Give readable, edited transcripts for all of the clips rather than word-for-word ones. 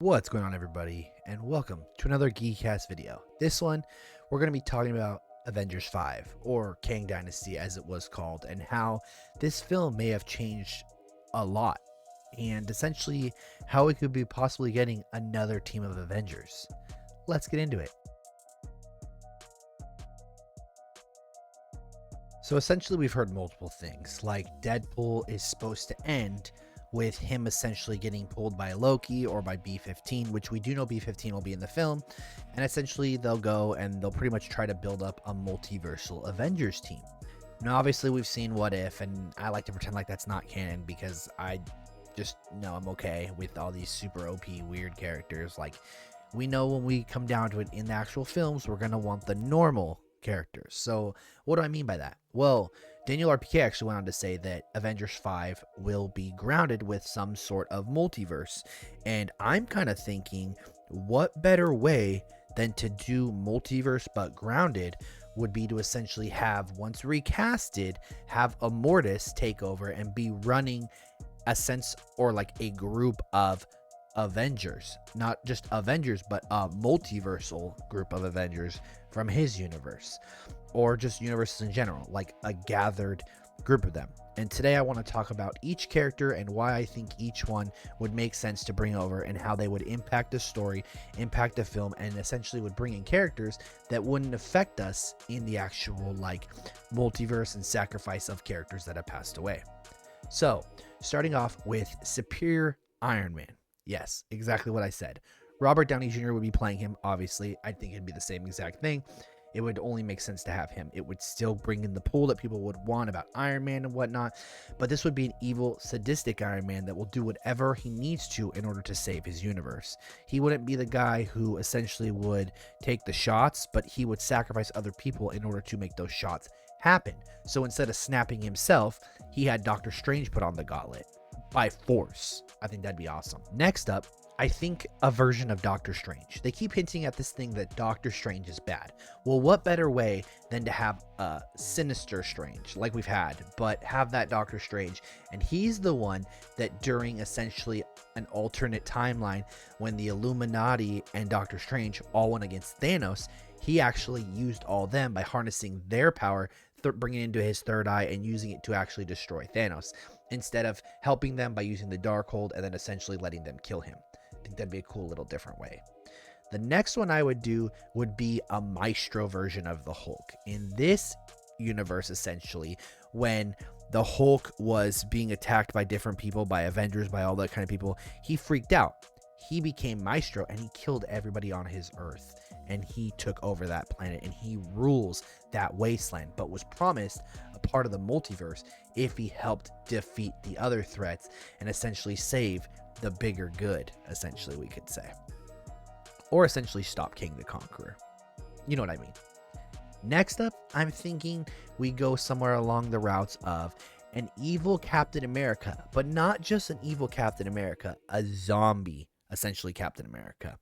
What's going on, everybody, and welcome to another GeekyCast video. This one, we're going to be talking about Avengers 5, or Kang Dynasty as it was called, and how this film may have changed a lot, and essentially how we could be possibly getting another team of Avengers. Let's get into it. So essentially we've heard multiple things, like Deadpool is supposed to end with him essentially getting pulled by Loki or by B-15, which we do know B-15 will be in the film, and essentially they'll go and they'll pretty much try to build up a multiversal Avengers team. Now obviously we've seen What If, and I like to pretend like that's not canon because I just know I'm okay with all these super OP weird characters. Like, we know when we come down to it in the actual films, we're going to want the normal characters. So what do I mean by that? Well, Daniel RPK actually went on to say that Avengers 5 will be grounded with some sort of multiverse. And I'm kind of thinking, what better way than to do multiverse but grounded would be to essentially have, once recasted, have Immortus take over and be running a sense or like a group of Avengers, not just Avengers, but a multiversal group of Avengers from his universe, or just universes in general, like a gathered group of them. And today I want to talk about each character and why I think each one would make sense to bring over and how they would impact the story, impact the film, and essentially would bring in characters that wouldn't affect us in the actual like multiverse and sacrifice of characters that have passed away. So starting off with Superior Iron Man. Yes, exactly what I said. Robert Downey Jr. would be playing him, obviously. I think it'd be the same exact thing. It would only make sense to have him. It would still bring in the pool that people would want about Iron Man and whatnot. But this would be an evil, sadistic Iron Man that will do whatever he needs to in order to save his universe. He wouldn't be the guy who essentially would take the shots, but he would sacrifice other people in order to make those shots happen. So instead of snapping himself, he had Doctor Strange put on the gauntlet by force. I think that'd be awesome. Next up, I think a version of Doctor Strange. They keep hinting at this thing that Doctor Strange is bad. Well, what better way than to have a Sinister Strange like we've had, but have that Doctor Strange, and he's the one that during essentially an alternate timeline when the Illuminati and Doctor Strange all went against Thanos, he actually used all them by harnessing their power, bringing it into his third eye and using it to actually destroy Thanos, instead of helping them by using the Darkhold and then essentially letting them kill him. I think that'd be a cool little different way. The next one I would do would be a Maestro version of the Hulk. In this universe, essentially, when the Hulk was being attacked by different people, by Avengers, by all that kind of people, he freaked out. He became Maestro and he killed everybody on his Earth. And he took over that planet and he rules that wasteland, but was promised a part of the multiverse if he helped defeat the other threats and essentially save the bigger good, essentially, we could say. Or essentially stop King the Conqueror. You know what I mean. Next up, I'm thinking we go somewhere along the routes of an evil Captain America, but not just an evil Captain America, a zombie, essentially Captain America.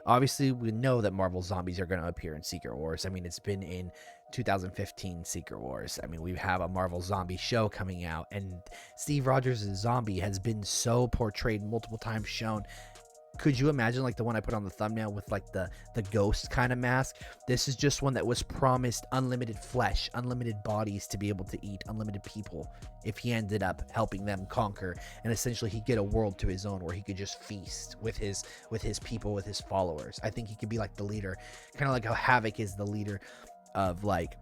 Obviously, we know that Marvel zombies are going to appear in Secret Wars. I mean, it's been in 2015 Secret Wars. I mean, we have a Marvel zombie show coming out, and Steve Rogers' zombie has been so portrayed multiple times, shown. Could you imagine like the one I put on the thumbnail with like the ghost kind of mask? This is just one that was promised unlimited flesh, unlimited bodies to be able to eat, unlimited people if he ended up helping them conquer, and essentially he'd get a world to his own where he could just feast with his people, with his followers. I think he could be like the leader, kind of like how Havoc is the leader of like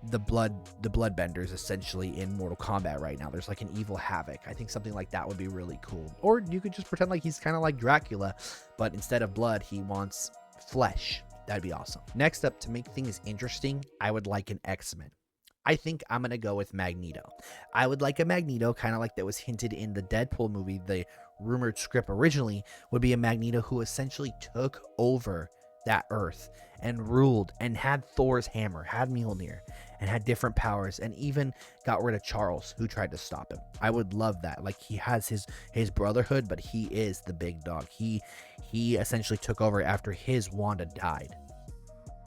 the bloodbenders essentially in Mortal Kombat right now. There's like an evil Havoc. I think something like that would be really cool. Or you could just pretend like he's kind of like Dracula, but instead of blood, he wants flesh. That'd be awesome. Next up, to make things interesting, I would like an X-Men. I think I'm going to go with Magneto. I would like a Magneto, kind of like that was hinted in the Deadpool movie. The rumored script originally would be a Magneto who essentially took over that Earth and ruled and had Thor's hammer, had Mjolnir, and had different powers, and even got rid of Charles, who tried to stop him. I would love that. Like, he has his brotherhood, but he is the big dog. He essentially took over after his Wanda died.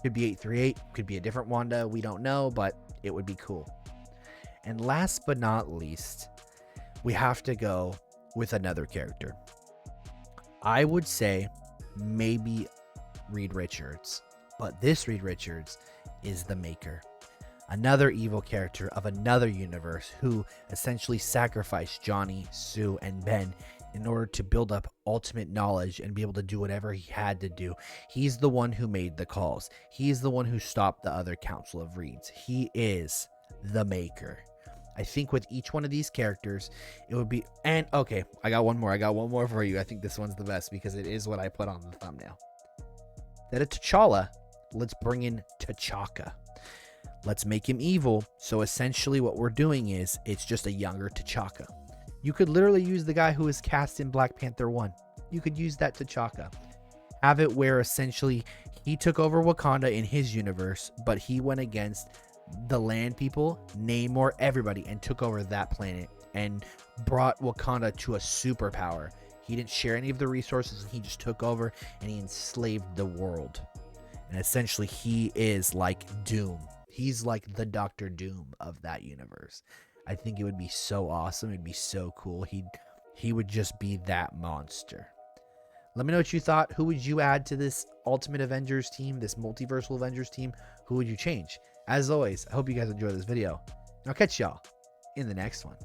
Could be 838, could be a different Wanda, we don't know, but it would be cool. And last but not least, we have to go with another character. I would say maybe Reed Richards, but this Reed Richards is the Maker. Another evil character of another universe who essentially sacrificed Johnny, Sue, and Ben in order to build up ultimate knowledge and be able to do whatever he had to do. He's the one who made the calls. He's the one who stopped the other Council of Reeds. He is the Maker. I think with each one of these characters, it would be... And, okay, I got one more for you. I think this one's the best because it is what I put on the thumbnail. Instead of T'Challa, let's bring in T'Chaka. Let's make him evil. So essentially what we're doing is it's just a younger T'Chaka. You could literally use the guy who was cast in Black Panther 1. You could use that T'Chaka. Have it where essentially he took over Wakanda in his universe, but he went against the land people, Namor, everybody, and took over that planet and brought Wakanda to a superpower. He didn't share any of the resources, and he just took over and he enslaved the world. And essentially he is like Doom. He's like the Doctor Doom of that universe. I think it would be so awesome. It'd be so cool. He would just be that monster. Let me know what you thought. Who would you add to this Ultimate Avengers team, this Multiversal Avengers team? Who would you change? As always, I hope you guys enjoyed this video. And I'll catch y'all in the next one.